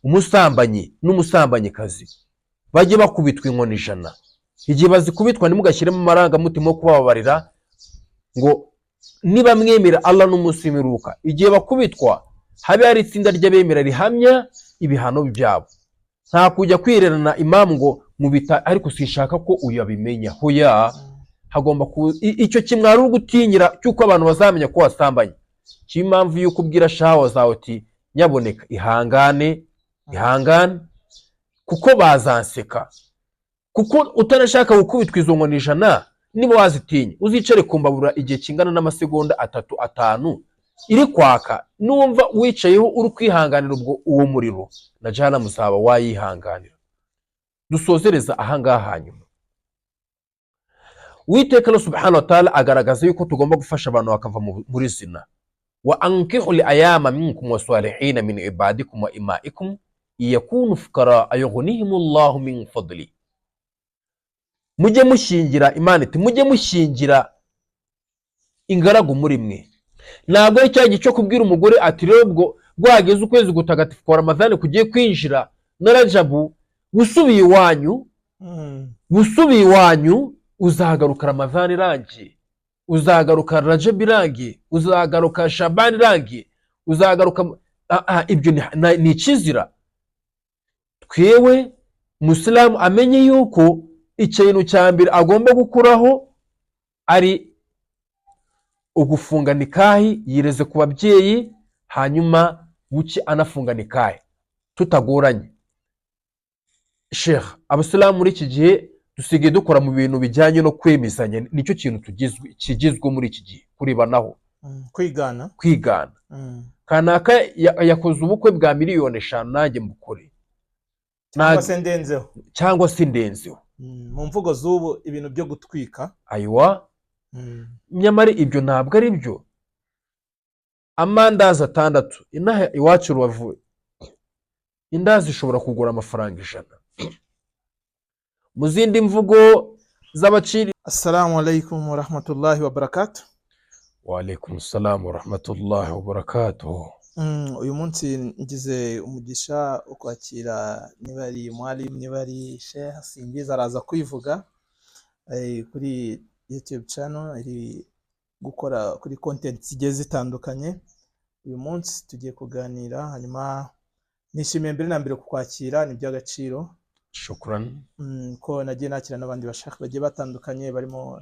umusambanyi n'umusambanyikazi bajye bakubitwa inkoni 100. Igihe bazikubitwa ntimugashyiremo amarangamutima yo kubabarira ngo niba mwemera Allah n'umunsi w'imperuka. Igihe bakubitwa habe hari itsinda ry'abemera rihamya ibihano byabo. Nta kujya kwirerana imamu ngo mubita ariko sishaka ko uyu abimenya. Hoya hagomba icyo kimwari gutinyira cyuko abantu bazamenya ko wasambanye. Cy'impamvu yuko ubwira shawa zawe ati nyaboneka ihangane kuko bazanseka. Kuko utanashaka gukubitwa izo nkoni 100 niba wazitinya uzicare kumbabura igihe kingana n'amasegonda 3-5 iri kwaka, numva wicayeho uri kwihanganira ubwo uwo muriro na jana musaba wayihanganira. Dusozereza ahangaha hanyuma. Uwiteka subhanahu wa ta'ala agaragaza yuko tugomba gufasha abantu bakava muri zina. Wa ankihu li ayama minkum wasalihin min ibadikum wa imaikum yakunu fuqara ayughnihimullahu min fadli. Mujye mushingira, Imana iti mujye mushingira ingaragu muri mwe. Ntabwo ari cyagiye cyo kubwira umugore ati rero ubwo rwageze ukwezi gutagatifu kwa Ramadhani kugiye kwinjira na Rajabu busubiye iwanyu uzagaruka Ramadhani irangiye, uzagaruka Rajab irangiye, uzagaruka Shaban irangiye, uzagaruka ibyo ni ikizira. Twewe Muslimu amenye yuko ikintu cya mbere agomba gukuraho ari ugufunga nikahi, yireze ku babyeyi, hanyuma buke anafunga nikahi tutagoranye. Sheikh, abasilamu muri iki gihe dusigaye dukora mu bintu bijyanye no kwemezanya. Nicyo kintu kigizwe muri iki gihe kuribanaho, kwigana. Kanaka yakoze ubukwe bwa miliyoni 5 nanjye mbukore cyangwa se ndenzeho. Mu mvugo z'ubu ibintu byo gutwika. Aywa. Nyamara ibyo ntabwo ari byo. Amandazi 6 inaha iwacu Rubavu indazi ishobora kugura amafaranga 100. Mu zindi mvugo z'abaciri. Assalamu alaikum wa rahmatullahi wa barakatuh. Wa alaikum assalam wa rahmatullahi wa barakatuh. Uyu munsi ngize umugisha ukwakira niba ari mwalimu niba ari Sheikh simbiza araza kwivuga kuri YouTube channel iri gukora kuri content zigiye zitandukanye. Uyu munsi tugiye kuganira, hanyuma nishimiye mbere na mbere kukwakira, ni by'agaciro. Shukran. Ko nagiye nakira n'abandi bashaka bagiye batandukanye barimo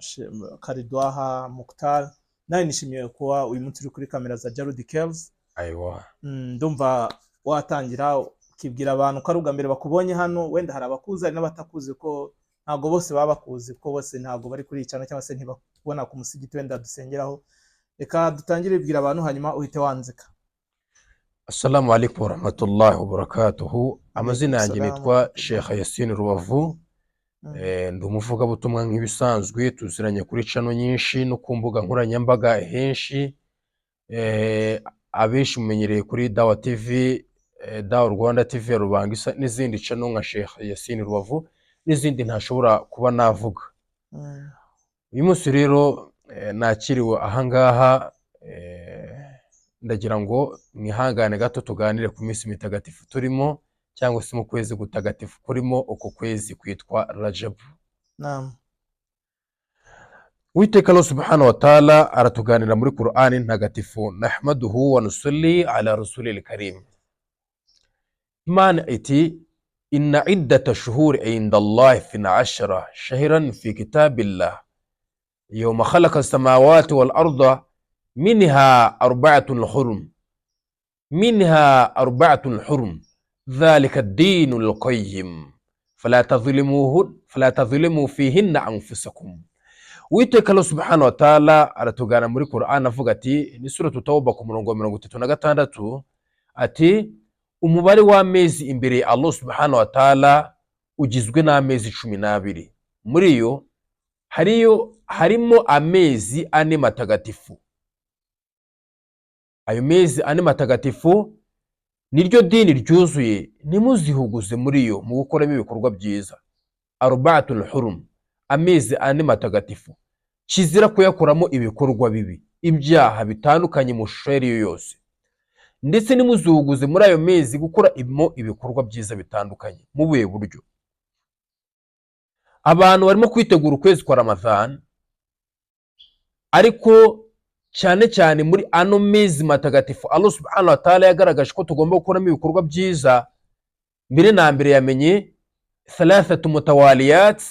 Karidwaha, Mukhtar. Nawe nishimiye kuba uyu munsi uri kuri kamera za Jarudi Kells. Aywa. Ndumva watangira ukibwira abantu ko ari ubwa mbere bakubonye hano, wenda hari abakuzi hari n'abatakuzi, ko ntago bose baba bakuzi, ko bose ntago bari kuri cyane cyangwa se ntibakubona ku musigiti wenda dusengeraho. Reka dutangire ibwira abantu hanyuma uhite wanzika. Assalamu alaikum wa rahmatullahi wa barakatuh. Amazina yanjye nitwa Sheikh Yasin Rubavu. Ndi umuvugabutumwa nk'ibisanzwe, tuziranye kuri channel nyinshi no ku mbuga nkoranyambaga henshi. Abenshi mumenyereye kuri Dawa TV, Dawa Rwanda TV ya Rubangisa n'izindi channel nka Sheikh Yasin Rubavu n'izindi ntashobora kuba navuga. Uyu munsi rero nakiriwe ahangaha, ndagira ngo mwihangane gato tuganire ku minsi mitagatifu turimo, cyangwa se mu kwezi gutagatifu kurimo, uko kwezi kwitwa Rajab. Naam. Uwiteka Allah subhanahu wa ta'ala aratuganira muri Qur'ani ntagatifu, nahmaduhu wa nusalli ala rasulil karim. Imana iti inna iddata shuhuri inda Allah 12 shahran fi kitabillah yawma khalaqa as-samawati wal arda منها 4 حرم منها 4 حرم ذلك الدين القيم فلا تظلموا فيهن أنفسكم. Uwiteka Allah subhanahu wa ta'ala aratugana muri Qur'an avuga ati, ni sura Tauba ku murongo 36 ati, umubare w'amezi imbere Allah subhanahu wa ta'ala ugizwe n'amezi 12. Muri yo harimo amezi 4 matagatifu. Ayo mezi 4 matagatifu niryo dini ryuzuye, nimuzihuguze muri yo mu gukoramo ibikorwa byiza. 4 hurum, amezi 4 matagatifu, kizira kuyakoramo ibikorwa bibi, ibyaha bitandukanye mu sheri yose. ndetse nimuzuguze muri ayo mezi gukora ibikorwa byiza bitandukanye. Mu buhe buryo? Abantu barimo kwitegura ukwezi kwa Ramadhan, ariko cyane cyane muri ano mezi matagatifu Allah subhanahu wa ta'ala yagaragaje ko tugomba gukoramo ibikorwa byiza. Mbere na mbere yamenye thalathatu mutawaliyat,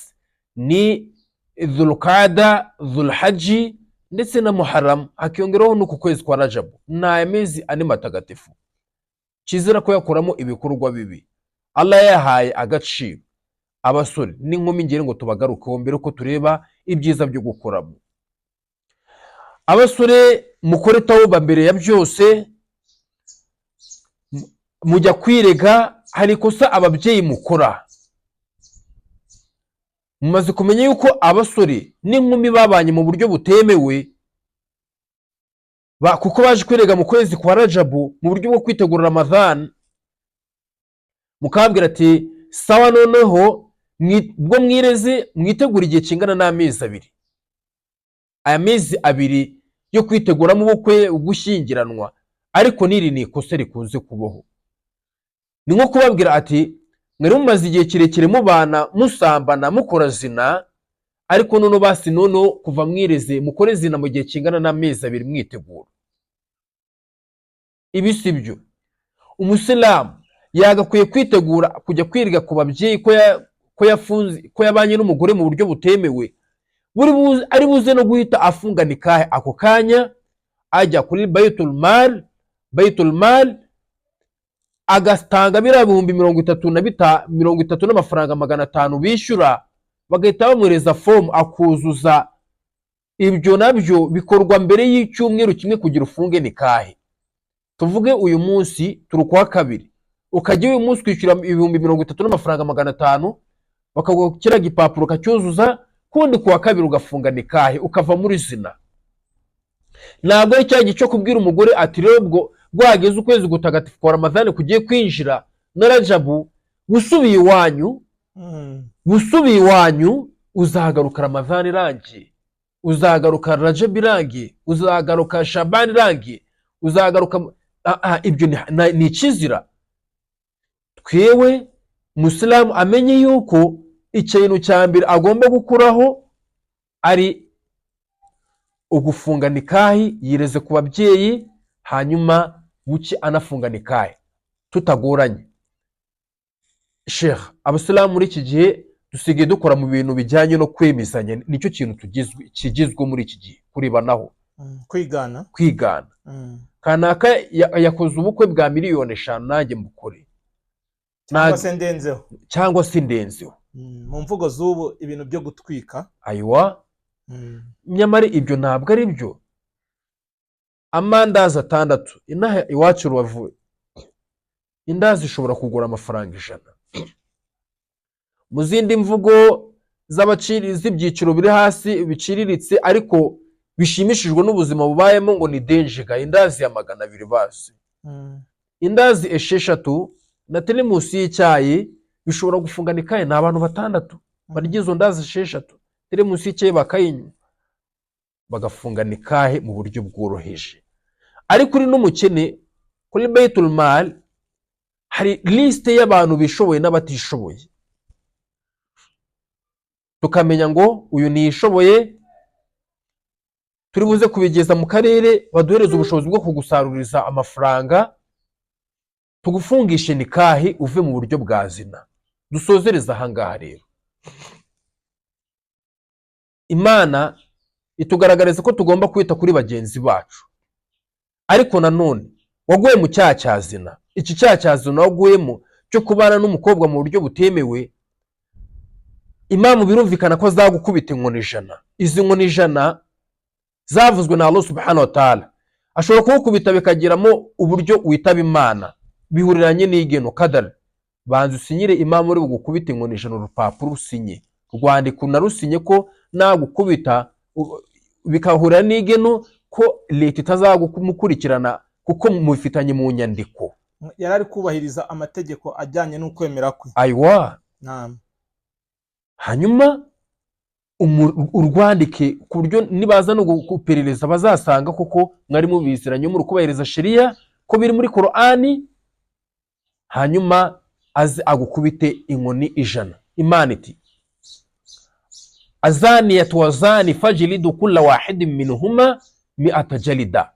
ni Dhulqaada, Dhulhajji ndetse na Muharram, hakiyongeraho n'uku kwezi kwa Rajab. Ni aya mezi ane matagatifu kizira ko yakoramo ibikorwa bibi. Allah yahaye agaciro abasore n'inkumi ngere ngo tubagarukeho mbere ko tureba ibyiza byo gukoramo. Abasore mukore tawuba mbere ya byose, mujya kwirega hari ikosa ababyeyi mukora. Mumaze kumenya yuko abasore n'inkumi babanye mu buryo butemewe, kuko baje kwirega mu kwezi kwa Rajabu mu buryo bwo kwitegura Ramadhan, mukabwira ati sawa, noneho bwo mwireze mwitegura igihe kingana n'amezi abiri. Aya mezi abiri yo kwiteguramo ubukwe, gushyingiranwa, ariko niri ni ikosa rikunze kubaho. Ni nko kubabwira ati mwari mumaze igihe kirekire mubana, musambana, mukora zina, ariko noneho basi noneho kuva mwireze mukore zina mu gihe kingana n'amezi abiri mwitegura. Ibi si byo. Umusilamu yagakwiye kwitegura kujya kwirega ku babyeyi ko yabanye n'umugore mu buryo butemewe, ari buze no guhita afunga nikahe ako kanya, ajya kuri Baitul Mal agatanga biriya bihumbi 30 n'amafaranga 500 bishyura, bagahita bamwereza fomu akuzuza. Ibyo nabyo bikorwa mbere y'icyumweru kimwe kugira ufunge nikahe. Tuvuge uyu munsi turi kwa kabiri, ukajya uyu munsi kwishyura ibihumbi 30 n'amafaranga 500, bakaguha kiriya gipapuro ukacyuzuza, kundi kuwa kabiri ugafunga nikahe, ukava muri zina. Ntabwo ari cya gihe cyo kubwira umugore ati rero ubwo rwageze ukwezi gutagatifu kwa Ramadhan kugiye kwinjira na Rajabu, busubiye iwanyu uzagaruka Ramadhan irangiye, uzagaruka Rajab irangiye, uzagaruka Shaban irangiye, uzagaruka. Ibyo ni ikizira. Twewe Musilamu amenye yuko ikintu cya mbere agomba gukuraho ari ugufunga nikahi, yireze ku babyeyi, hanyuma buke anafunga nikahi tutagoranye. Sheikh, abasilamu muri iki gihe dusigaye dukora mu bintu bijyanye no kwemezanya, nicyo kintu kigizwe muri iki gihe, kurebanaho, kwigana. Kanaka yakoze ubukwe bwa miliyoni 5, nanjye mbukore, cyangwa se ndenzeho. Mu mvugo z'ubu ibintu byo gutwika. Aywa. Nyamara ibyo ntabwo ari byo. Amandazi 6 inaha iwacu Rubavu, indazi ishobora kugura amafaranga 100. Mu zindi mvugo z'ibyiciro biri hasi biciriritse ariko bishimishijwe n'ubuzima bubayemo, ngo ni denjega, indazi ya 200 basi. Indazi 6 na telemusi y'icyayi bishobora gufunga nikahe. Ni abantu 6 barya izo ndazi 6, telemusi y'icyayi bakayinywa, bagafunga nikahe mu buryo bworoheje. Ariko uri n'umukene, kuri Baitul Mal hari liste y'abantu bishoboye n'abatishoboye, tukamenya ngo uyu niyishoboye, turi buze kubigeza mu karere baduhereza ubushobozi bwo kugusaruriza amafaranga, tugufungishe nikahi uve mu buryo bwa zina. Dusozereza ahangaha rero. Imana itugaragariza ko tugomba kwita kuri bagenzi bacu, ariko nanone waguye mu cyaha cya zina. Iki cyaha cya zina waguyemo cyo kubana n'umukobwa mu buryo butemewe, Imamu birumvikana ko zagukubita inkoni 100. Izi nkoni 100 zavuzwe na Allah subhanahu wa ta'ala. Ashobora kugukubita bikagiramo uburyo witaba Imana, bihuriranye n'igeno kadar. Banza usinyire Imamu uri bugukubita inkoni 100, urupapuro usinye, rwandiko narusinye ko nagukubita bikahurira n'igeno ko leta itazagumukurikirana kuko mufitanye mu nyandiko. Yarari kubahiriza amategeko ajyanye n'ukwemera kwe. Aywa. Hanyuma urwandike ku buryo nibaza no guperereza bazasanga kuko mwari mubiziranye muri kubahiriza sheria, ko biri muri Qur'ani, hanyuma aze agukubite inkoni 100. Imana iti azaniyatu wazani fajlidu kulla wahidin minhuma 100 jalida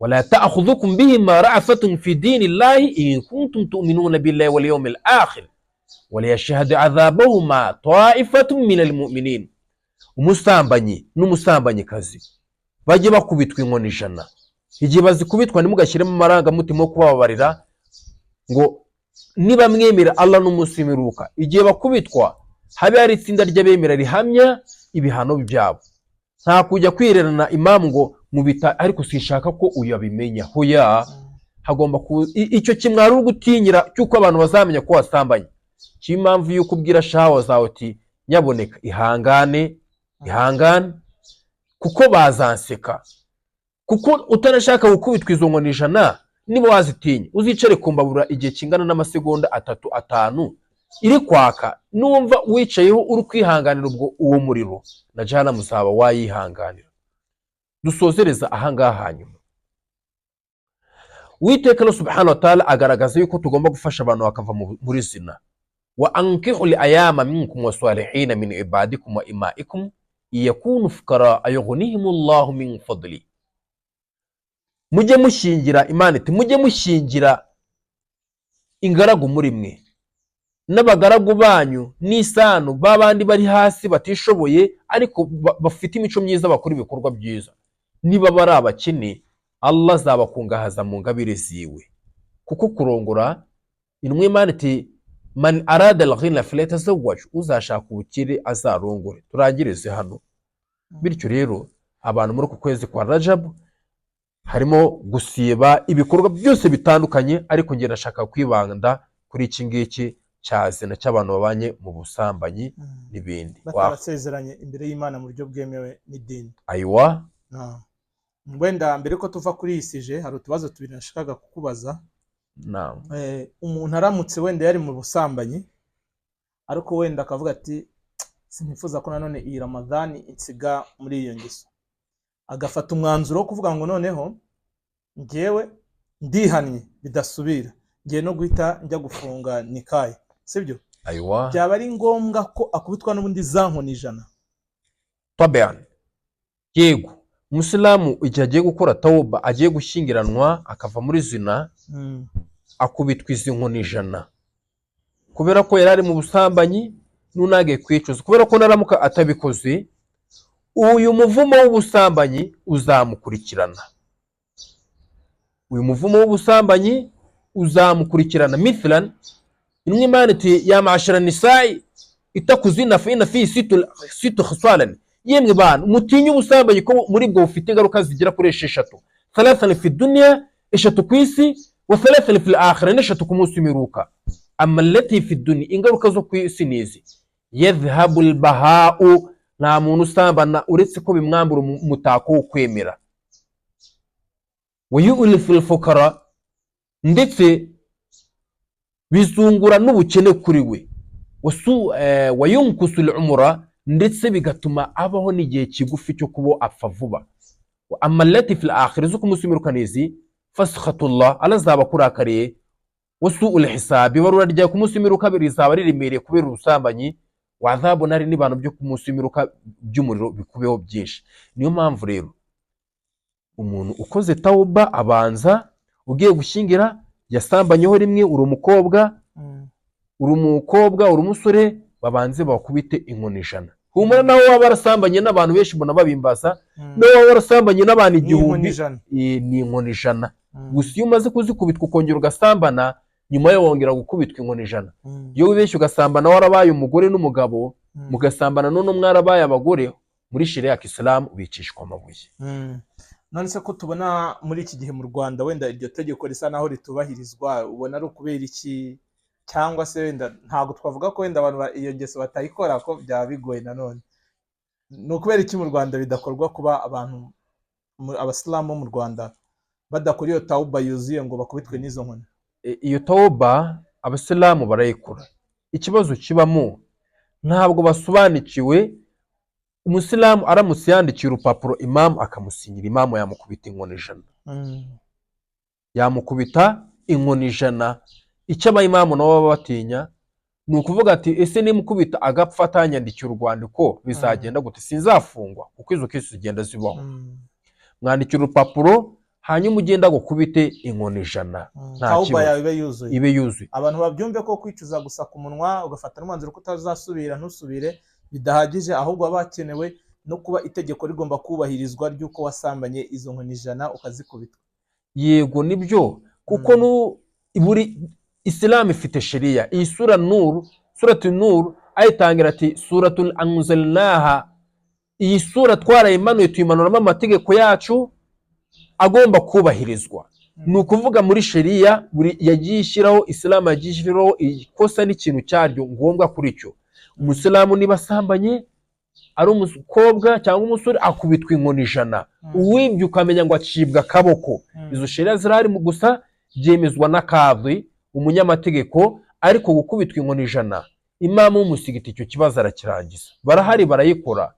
wala ta'khudhukum bihima ra'fatun fi dinillahi in kuntum tu'minuna billahi wal yawmil akhir wala yashhadu 'adhabahuma ta'ifatun minal mu'minin. Umusambanyi n'umusambanyikazi bajye bakubitwa inkoni 100. Igihe bazikubitwa ntimugashyiremo amarangamutima yo kubabarira ngo niba mwemera Allah n'umunsi w'imperuka. Igihe bakubitwa habe hari itsinda ry'abemera rihamya ibihano byabo. Nta kujya kwirerana imamu ngo mubita ariko sishaka ko uyu abimenya. Hoya, hagomba icyo kimwari ugutinyira cyuko abantu bazamenya ko wasambanye. Cy'impamvu yuko ubwira shawa zawe uti nyaboneka ihangane kuko bazanseka. Kuko utanashaka gukubitwa izo nkoni 100, niba wazitinya uzicare kumbabura igihe kingana n'amasegonda 3-5 iri kwaka, numva wicayeho uri kwihanganira ubwo uwo muriro na jana musaba wayihanganira. Dusozereza ahangaha hanyuma. Uwiteka Allah subhanahu wa ta'ala agaragaza yuko tugomba gufasha abantu bakava muri zina. Wa ankihu li ayama minkum wasalihin min ibadikum wa imaikum yakunu fuqara ayughnihimullahu min fadli. Mujye mushingira, Imana iti mujye mushingira ingaragu muri mwe n'abagaragu banyu n'isano babandi bari hasi batishoboye ariko bafite imico myiza bakora ibikorwa byiza. Niba bari abakene Allah azabakungahaza mu ngabire ziwe. Kuko kurongora intumwa Imana iti man arada al-ghina falyatazawwaj, uzashaka ubukire azarongore. Turangirize hano. Bityo rero abantu muri ku kwezi kwa Rajab harimo gusiba ibikorwa byose bitandukanye, ariko ngiye nashaka kwibanda kuri iki ngiki cyazina cy'abantu babanye mu busambanyi n'ibindi. Batarasezeranye imbere y'Imana mu buryo bwemewe n'idini. Aywa. Wenda mbere ko tuva kuri isije hari utubazo tubiri nashakaga kukubaza. Naam. Umuntu aramutse wenda yari mu busambanyi ariko wenda akavuga ati sinifuza ko nanone iyi Ramadhani insiga muri iyo ngeso, agafata umwanzuro wo kuvuga ngo noneho ngewe ndihannye bidasubira, ngiye no guhita njya gufunga nikaye, sibyo? Aywa. Byaba ari ngombwa ko akubitwa n'ubundi za nkoni 100? Tabian. Yego, Umusilamu igihe agiye gukora tawba, agiye gushyingiranwa akava muri zina, akubitwa izi nkoni 100 kubera ko yari ari mu busambanyi nunage kwicuza, kubera ko naramuka atabikoze uyu muvumo w'ubusambanyi uzamukurikirana. Uyu muvumo w'ubusambanyi uzamukurikirana. Mithlan intumwa Imana iti ya ma'ashara nisa'i itakuzina fa inna fi situ khisalan, yemwe bantu mutinye ubusambanyi ko muri bwo bufite ingaruka zigera kuri 6: 3 fi dunya, 3 ku isi, wa 3 fil akhirah, 3 ku munsi w'imperuka. Amma allati fi dunya, ingaruka zo ku isi nizi: yadhhabu al-baha'u, nta muntu usambana uretse ko bimwambura umutako wo kwemera. Wa yu'lifu al-fuqara, ndetse bizungura n'ubukene kuri we. Wa yunkusu al-umra, ndetse bigatuma abaho n'igihe kigufi cyo kubo apfa vuba. Wa amma allati fil akhirah, zo kumusimirukana nizi: fasakhatullah, alazaba kurakariye. Wa su'ul hisab, barura rya kumusimirukana birizaba riremereye kubera ubusambanyi. Wadhabu nari n'ibano byo kumusimirukana by'umuriro bikubeho byinshi. Niyo mpamvu rero umuntu ukoze tawba abanza, ugiye gushyingira yasambanyeho rimwe, uri umukobwa uri umusore, babanze bakubite inkoni 100. Humura naho waba warasambanye n'abantu benshi mbona babimbaza, naho waba warasambanye n'abantu 1000 ni inkoni 100. Gusa iyo umaze kuzikubitwa ukongera ugasambana, nyuma yo wongera gukubitwa inkoni 100. Iyo wibeshye ugasambana warabaye umugore n'umugabo, mugasambana none mwarabaye abagore, muri sharia ya Islam ubicishwa amabuye. None se ko tubona muri iki gihe mu Rwanda wenda iryo tegeko risa naho ritubahirizwa, ubona ari ukubera iki? Cyangwa se wenda ntago twavuga ko wenda abantu iyo ngeso batayikora ko byaba bigoye nanone? Ni ukubera iki mu Rwanda bidakorwa kuba abantu abasilamu mu Rwanda badakora iyo tawba yuzuye ngo bakubitwe n'izo nkoni? Iyo tawba abasilamu barayikora. Ikibazo kibamo ntabwo basobanukiwe. Umusilamu aramutse yandikiye urupapuro imamu akamusinyira, imamu yamukubita inkoni 100. yamukubita inkoni 100. Icyo abayimamu nabo baba batinya ni ukuvuga ati ese nimukubita agapfa atanyandikira urwandiko bizagenda gute, sinzafungwa kuko izo kesi zigenda zibaho. Mwandikira urupapuro hanyuma ugenda gukubite inkoni 100 nta kibazo, ibe yuzuye. Abantu babyumve ko kwicuza gusa ku munwa ugafata n'umwanzuro ko utazasubira ntusubire bidahagije, ahubwo haba hakenewe no kuba itegeko rigomba kubahirizwa ry'uko wasambanye izo nkoni 100 ukazikubitwa. Yego nibyo, kuko buri Islam ifite sheria. Iyi suratul Nur ayitangira ati suratul anzalnaha, iyi sura twarayimanuye tuyimanuramo amategeko yacu agomba kubahirizwa. Ni ukuvuga muri sheria buri yagiye ishyiraho, Islam yagiye ishyiraho ikosa n'ikintu cyaryo ngombwa kuri cyo. Umusilamu niba asambanye ari umukobwa cyangwa umusore akubitwa inkoni 100, uwibye ukamenya ngo acibwa akaboko. Izo sheria zirari mu gusa byemezwa na kadhi, umunyamategeko, ariko gukubitwa inkoni 100 imamu w'umusigiti icyo kibazo arakirangiza. Barahari barayikora.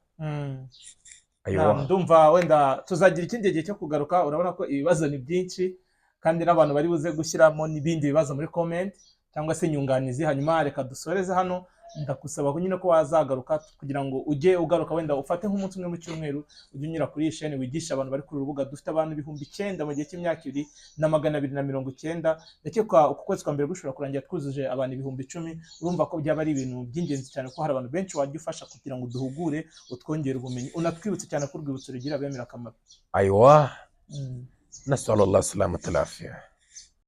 Ndumva wenda tuzagira ikindi gihe cyo kugaruka. Urabona ko ibibazo ni byinshi kandi n'abantu bari buze gushyiramo n'ibindi bibazo muri comment cyangwa se nyunganizi. Hanyuma reka dusoreze hano, ndakusaba nyine ko wazagaruka kugira ngo ujye ugaruka, wenda ufate nk'umunsi umwe mu cyumweru ujye unyura kuri iyi chaîne wigisha abantu bari kuri urubuga. Dufite abantu 9,000 mu gihe cy'imyaka 2,290. Ndakeka uku kwezi kwa mbere gushobora kurangira twuzuje abantu 10,000. Urumva ko byaba ari ibintu by'ingenzi cyane ko hari abantu benshi wajya ufasha kugira ngo duhugure, utwongere ubumenyi, unatwibutse cyane ko urwibutso rugira abemera akamaro. Aywa, nasallallahu salamata lafiya.